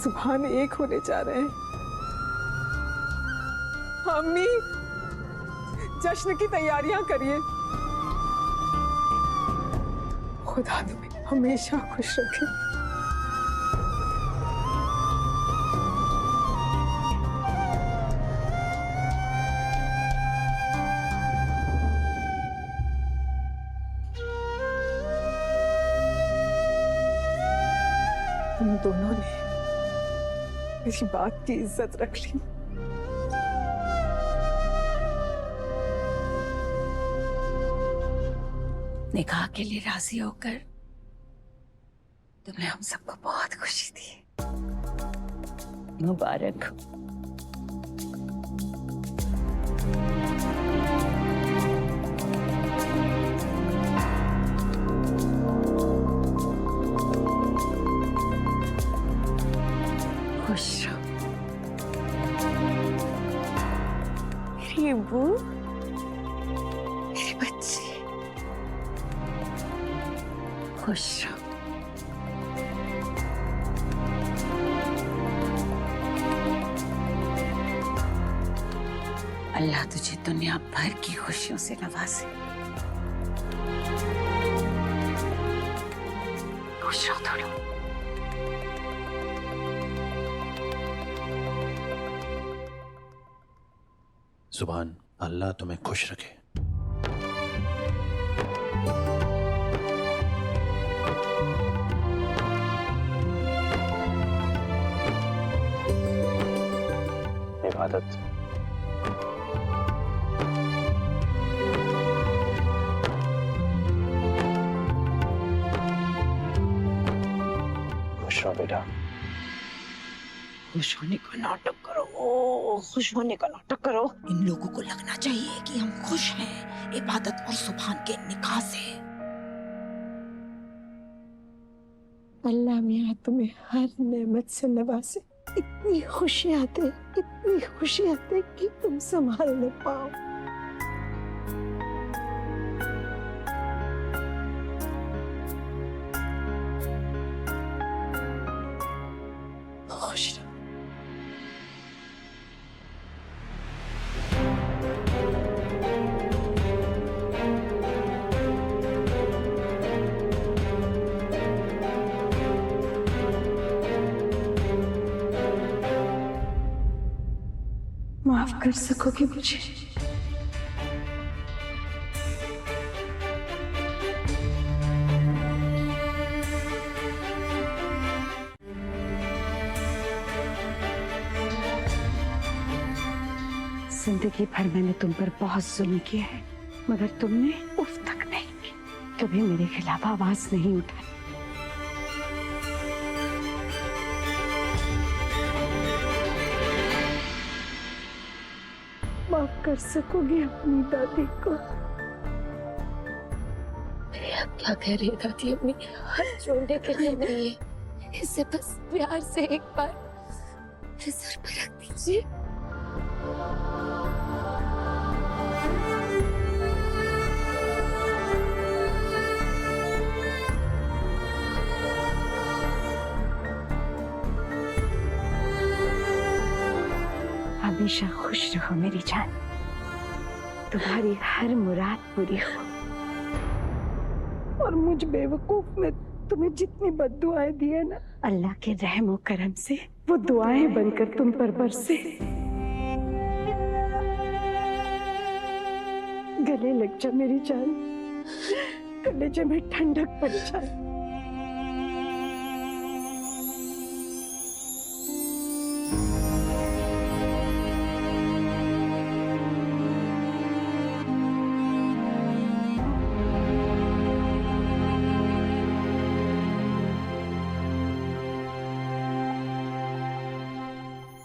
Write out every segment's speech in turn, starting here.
सुभान एक होने जा रहे हैं। अम्मी, जश्न की तैयारियां करिए। खुदा तुम्हें हमेशा खुश रखे। तुम दोनों ने मेरी बात की इज्जत रख ली। निकाह के लिए राजी होकर तुमने हम सबको बहुत खुशी दी। मुबारक हो। खुश रहो मेरी अब्बू, मेरे बच्चे, खुश रहो। अल्लाह तुझे दुनिया भर की खुशियों से नवाजे। खुश रहो थोड़ा। सुभान अल्लाह तुम्हें खुश रखे। इबादत खुश रहो बेटा। खुश होने का नाटक करो, खुश होने का नाटक करो। इन लोगों को लगना चाहिए कि हम खुश हैं इबादत और सुभान के निकाह से। अल्लाह मियाँ तुम्हें हर नेमत से नवाजे। इतनी खुशियां दे कि तुम संभाल न पाओ। खुश रहो। माफ कर सकोगे मुझे? जिंदगी भर मैंने तुम पर बहुत जुल्म किया है, मगर तुमने उफ तक नहीं की। कभी मेरे खिलाफ आवाज नहीं उठाई। माफ कर सकोगे अपनी दादी को? क्या कह रही है दादी अम्मी? हाथ जोड़ने के लिए नहीं है, इसे बस प्यार से एक बार मेरे सर पर रख दीजिए। हमेशा खुश रहो मेरी जान, तुम्हारी हर मुराद पूरी हो। और मुझ बेवकूफ ने तुम्हें जितनी बद्दुआएं दी है ना, अल्लाह के रहम और करम से वो दुआएं बनकर तुम पर बरसे। गले लग जा मेरी जान, कलेजे में ठंडक पड़ जाए।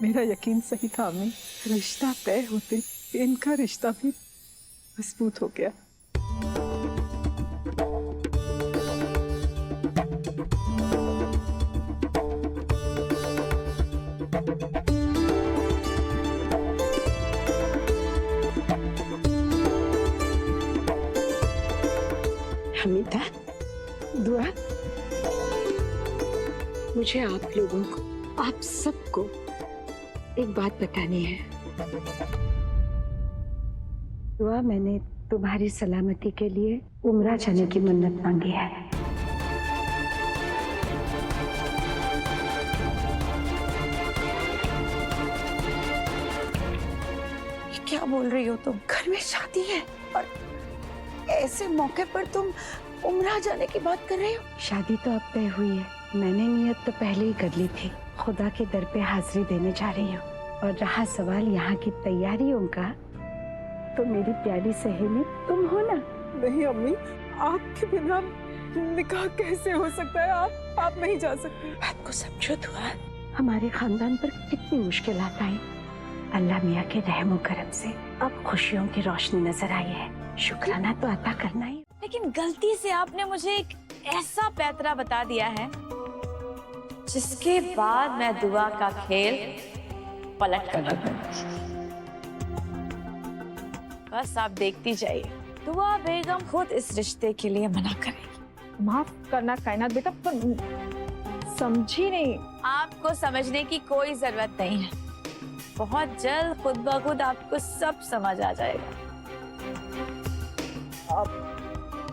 मेरा यकीन सही था अम्मी, रिश्ता तय होते इनका रिश्ता भी मजबूत हो गया। हमीदा, दुआ मुझे आप लोगों को आप सबको एक बात बतानी है। दुआ, मैंने तुम्हारी सलामती के लिए उम्रा जाने की मन्नत मांगी है। ये क्या बोल रही हो तुम? घर में शादी है और ऐसे मौके पर तुम उम्रा जाने की बात कर रही हो? शादी तो अब तय हुई है, मैंने नियत तो पहले ही कर ली थी। खुदा के दर पे हाजिरी देने जा रही हूँ। और रहा सवाल यहाँ की तैयारियों का, तो मेरी प्यारी सहेली तुम हो ना। नहीं अम्मी, आपके बिना निकाह कैसे हो सकता है? आप नहीं जा सकती। बात को समझो दुआ। हमारे खानदान पर कितनी मुश्किलात आई, अल्लाह मियाँ के रहमो करम से अब खुशियों की रोशनी नजर आई है। शुक्राना तो अता करना ही। लेकिन गलती से आपने मुझे एक ऐसा पैतरा बता दिया है जिसके बाद मैं दुआ का खेल पलट कर दूंगी। बस आप देखती जाइए, दुआ बेगम खुद इस रिश्ते के लिए मना करेगी। माफ करना कायनात बेटा, पर समझी नहीं। आपको समझने की कोई जरूरत नहीं है, बहुत जल्द खुद ब खुद आपको सब समझ आ जाएगा।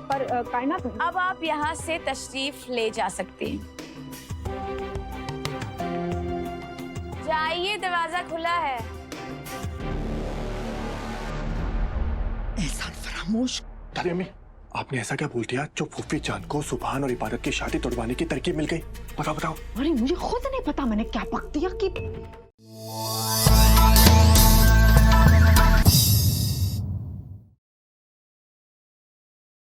पर कायनात, अब आप यहाँ से तशरीफ ले जा सकती हैं। जाइए, दरवाजा खुला है। एहसान फरामोश। दादी अम्मी, आपने ऐसा क्या बोल दिया जो फूफी जान को सुभान और इबादत की शादी तोड़वाने की तरकीब मिल गई? बताओ बताओ। अरे मुझे खुद नहीं पता मैंने क्या पक दिया कि